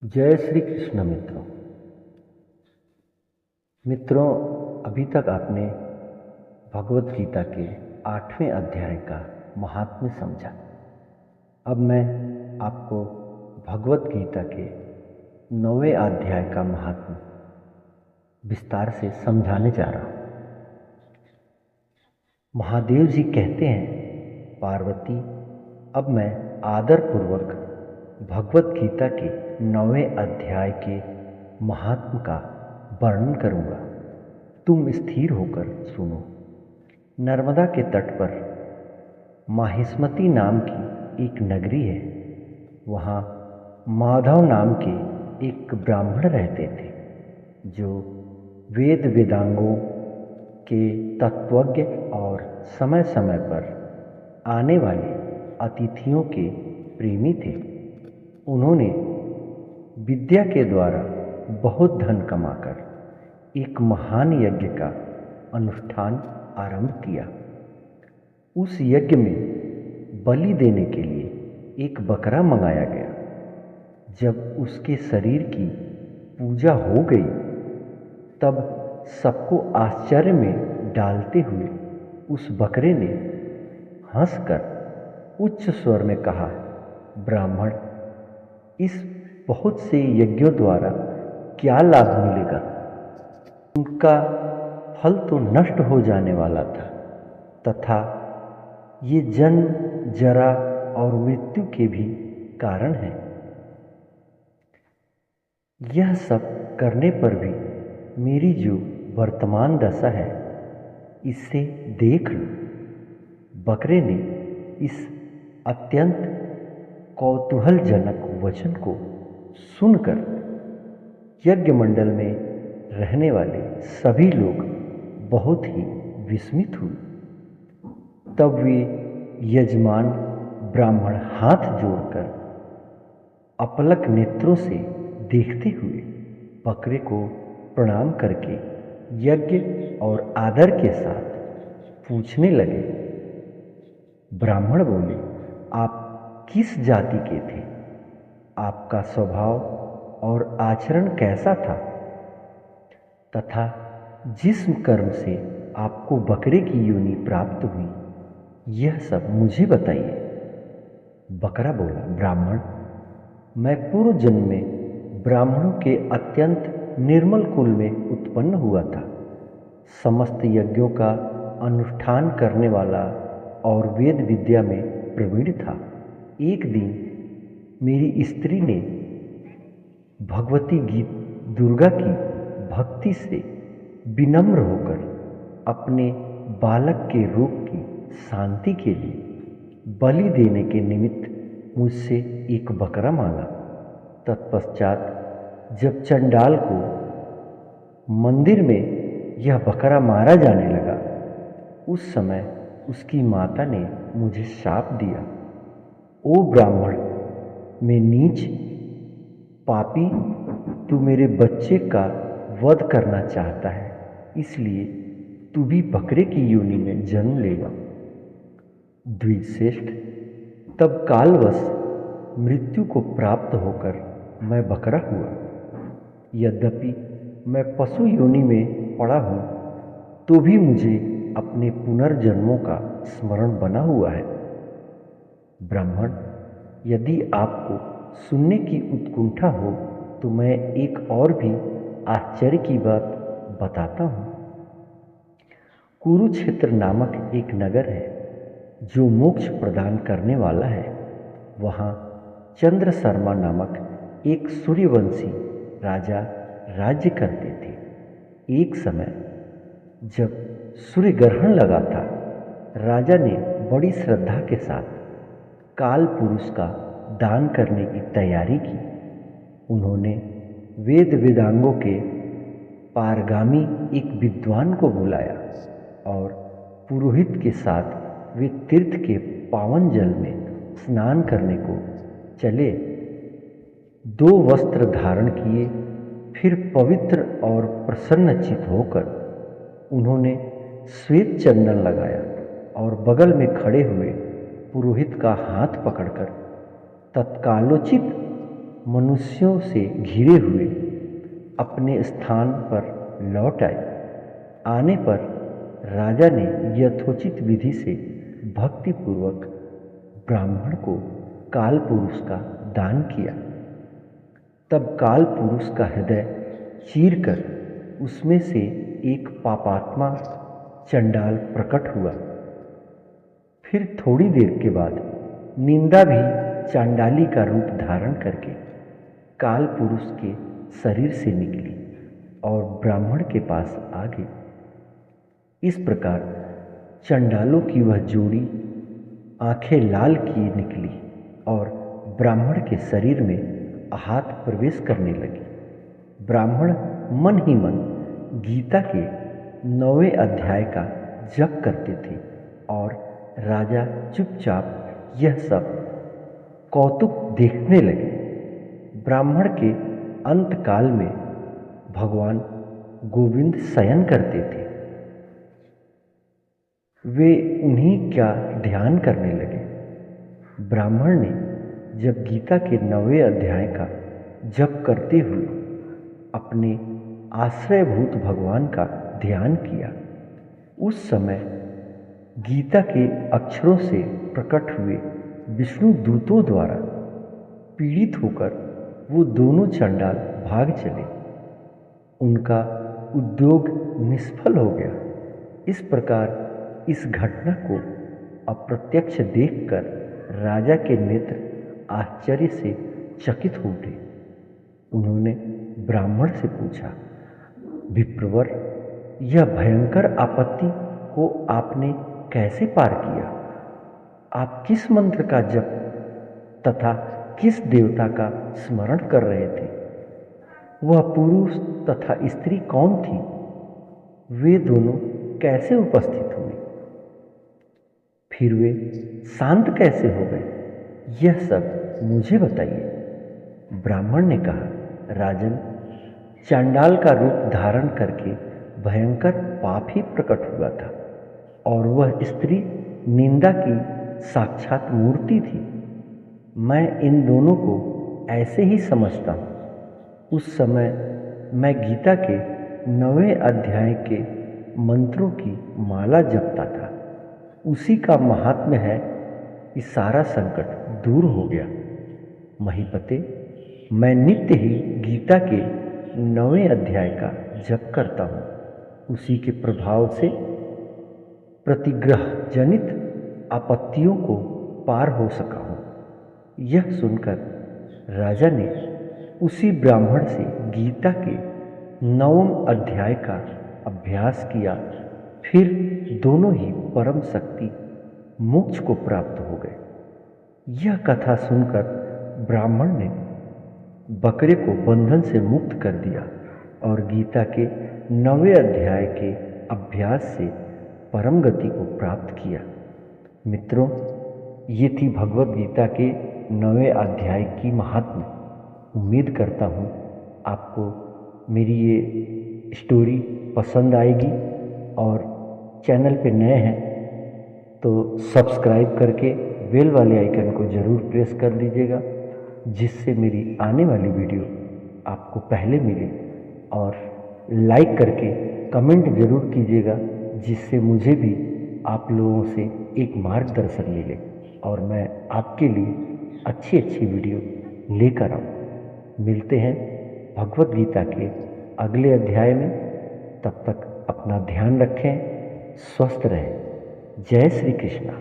जय श्री कृष्ण मित्रों। मित्रों, अभी तक आपने भगवत गीता के 8वें अध्याय का महात्म्य समझा। अब मैं आपको भगवत गीता के 9वें अध्याय का महात्म्य विस्तार से समझाने जा रहा हूँ। महादेव जी कहते हैं, पार्वती, अब मैं आदरपूर्वक भगवत गीता के 9वें अध्याय के महात्म्य का वर्णन करूंगा। तुम स्थिर होकर सुनो। नर्मदा के तट पर माहिष्मती नाम की एक नगरी है। वहाँ माधव नाम के एक ब्राह्मण रहते थे, जो वेद वेदांगों के तत्वज्ञ और समय समय पर आने वाले अतिथियों के प्रेमी थे। उन्होंने विद्या के द्वारा बहुत धन कमाकर एक महान यज्ञ का अनुष्ठान आरंभ किया। उस यज्ञ में बलि देने के लिए एक बकरा मंगाया गया। जब उसके शरीर की पूजा हो गई, तब सबको आश्चर्य में डालते हुए उस बकरे ने हंसकर उच्च स्वर में कहा, ब्राह्मण, इस बहुत से यज्ञों द्वारा क्या लाभ मिलेगा? उनका फल तो नष्ट हो जाने वाला था, तथा ये जन्म, जरा और मृत्यु के भी कारण है। यह सब करने पर भी मेरी जो वर्तमान दशा है, इससे देख लो। बकरे ने इस अत्यंत कौतूहलजनक वचन को सुनकर यज्ञ मंडल में रहने वाले सभी लोग बहुत ही विस्मित हुए। तब वे यजमान ब्राह्मण हाथ जोड़कर अपलक नेत्रों से देखते हुए बकरे को प्रणाम करके यज्ञ और आदर के साथ पूछने लगे। ब्राह्मण बोले, आप किस जाति के थे? आपका स्वभाव और आचरण कैसा था? तथा जिस कर्म से आपको बकरे की योनि प्राप्त हुई, यह सब मुझे बताइए। बकरा बोला, ब्राह्मण, मैं पूर्व जन्म में ब्राह्मणों के अत्यंत निर्मल कुल में उत्पन्न हुआ था। समस्त यज्ञों का अनुष्ठान करने वाला और वेद विद्या में प्रवीण था। एक दिन मेरी स्त्री ने भगवती दुर्गा की भक्ति से विनम्र होकर अपने बालक के रोग की शांति के लिए बलि देने के निमित्त मुझसे एक बकरा मांगा। तत्पश्चात जब चंडाल को मंदिर में यह बकरा मारा जाने लगा, उस समय उसकी माता ने मुझे शाप दिया, ओ ब्राह्मण, मैं नीच पापी, तू मेरे बच्चे का वध करना चाहता है, इसलिए तू भी बकरे की योनि में जन्म लेगा। द्विजश्रेष्ठ, तब कालवश मृत्यु को प्राप्त होकर मैं बकरा हुआ। यद्यपि मैं पशु योनि में पड़ा हूँ, तो भी मुझे अपने पुनर्जन्मों का स्मरण बना हुआ है। ब्राह्मण, यदि आपको सुनने की उत्कंठा हो तो मैं एक और भी आश्चर्य की बात बताता हूँ। कुरुक्षेत्र नामक एक नगर है, जो मोक्ष प्रदान करने वाला है। वहाँ चंद्र शर्मा नामक एक सूर्यवंशी राजा राज्य करते थे। एक समय जब सूर्य ग्रहण लगा था, राजा ने बड़ी श्रद्धा के साथ काल पुरुष का दान करने की तैयारी की। उन्होंने वेद वेदांगों के पारगामी एक विद्वान को बुलाया और पुरोहित के साथ वे तीर्थ के पावन जल में स्नान करने को चले। 2 वस्त्र धारण किए, फिर पवित्र और प्रसन्नचित होकर उन्होंने श्वेत चंदन लगाया और बगल में खड़े हुए पुरोहित का हाथ पकड़कर तत्कालोचित मनुष्यों से घिरे हुए अपने स्थान पर लौट आए। आने पर राजा ने यथोचित विधि से भक्तिपूर्वक ब्राह्मण को काल पुरुष का दान किया। तब काल पुरुष का हृदय चीरकर उसमें से एक पापात्मा चंडाल प्रकट हुआ। फिर थोड़ी देर के बाद निंदा भी चांडाली का रूप धारण करके काल पुरुष के शरीर से निकली और ब्राह्मण के पास आ गई। इस प्रकार चंडालों की वह जोड़ी आंखें लाल किए निकली और ब्राह्मण के शरीर में हाथ प्रवेश करने लगी। ब्राह्मण मन ही मन गीता के 9वें अध्याय का जप करते थे और राजा चुपचाप यह सब कौतुक देखने लगे। ब्राह्मण के अंतकाल में भगवान गोविंद शयन करते थे। वे उन्हीं का ध्यान करने लगे। ब्राह्मण ने जब गीता के 9वें अध्याय का जप करते हुए अपने आश्रयभूत भगवान का ध्यान किया, उस समय गीता के अक्षरों से प्रकट हुए विष्णु दूतों द्वारा पीड़ित होकर वो दोनों चंडाल भाग चले। उनका उद्योग निष्फल हो गया। इस प्रकार इस घटना को अप्रत्यक्ष देखकर राजा के नेत्र आश्चर्य से चकित हो उठे। उन्होंने ब्राह्मण से पूछा, विप्रवर, यह भयंकर आपत्ति को आपने कैसे पार किया? आप किस मंत्र का जप तथा किस देवता का स्मरण कर रहे थे? वह पुरुष तथा स्त्री कौन थी? वे दोनों कैसे उपस्थित हुए? फिर वे शांत कैसे हो गए? यह सब मुझे बताइए। ब्राह्मण ने कहा, राजन, चांडाल का रूप धारण करके भयंकर पाप ही प्रकट हुआ था और वह स्त्री निंदा की साक्षात मूर्ति थी। मैं इन दोनों को ऐसे ही समझता हूँ। उस समय मैं गीता के 9वें अध्याय के मंत्रों की माला जपता था। उसी का महात्म्य है कि सारा संकट दूर हो गया। महीपते, मैं नित्य ही गीता के 9वें अध्याय का जप करता हूँ। उसी के प्रभाव से प्रतिग्रह जनित आपत्तियों को पार हो सका हूँ। यह सुनकर राजा ने उसी ब्राह्मण से गीता के 9वें अध्याय का अभ्यास किया। फिर दोनों ही परम शक्ति मोक्ष को प्राप्त हो गए। यह कथा सुनकर ब्राह्मण ने बकरे को बंधन से मुक्त कर दिया और गीता के 9वें अध्याय के अभ्यास से परम गति को प्राप्त किया। मित्रों, ये थी भगवत गीता के 9वें अध्याय की महात्म्य। उम्मीद करता हूँ आपको मेरी ये स्टोरी पसंद आएगी और चैनल पे नए हैं तो सब्सक्राइब करके बेल वाले आइकन को ज़रूर प्रेस कर दीजिएगा, जिससे मेरी आने वाली वीडियो आपको पहले मिले। और लाइक करके कमेंट ज़रूर कीजिएगा, जिससे मुझे भी आप लोगों से एक मार्गदर्शन मिले और मैं आपके लिए अच्छी अच्छी वीडियो लेकर आऊँ। मिलते हैं भगवत गीता के अगले अध्याय में। तब तक अपना ध्यान रखें, स्वस्थ रहें। जय श्री कृष्णा।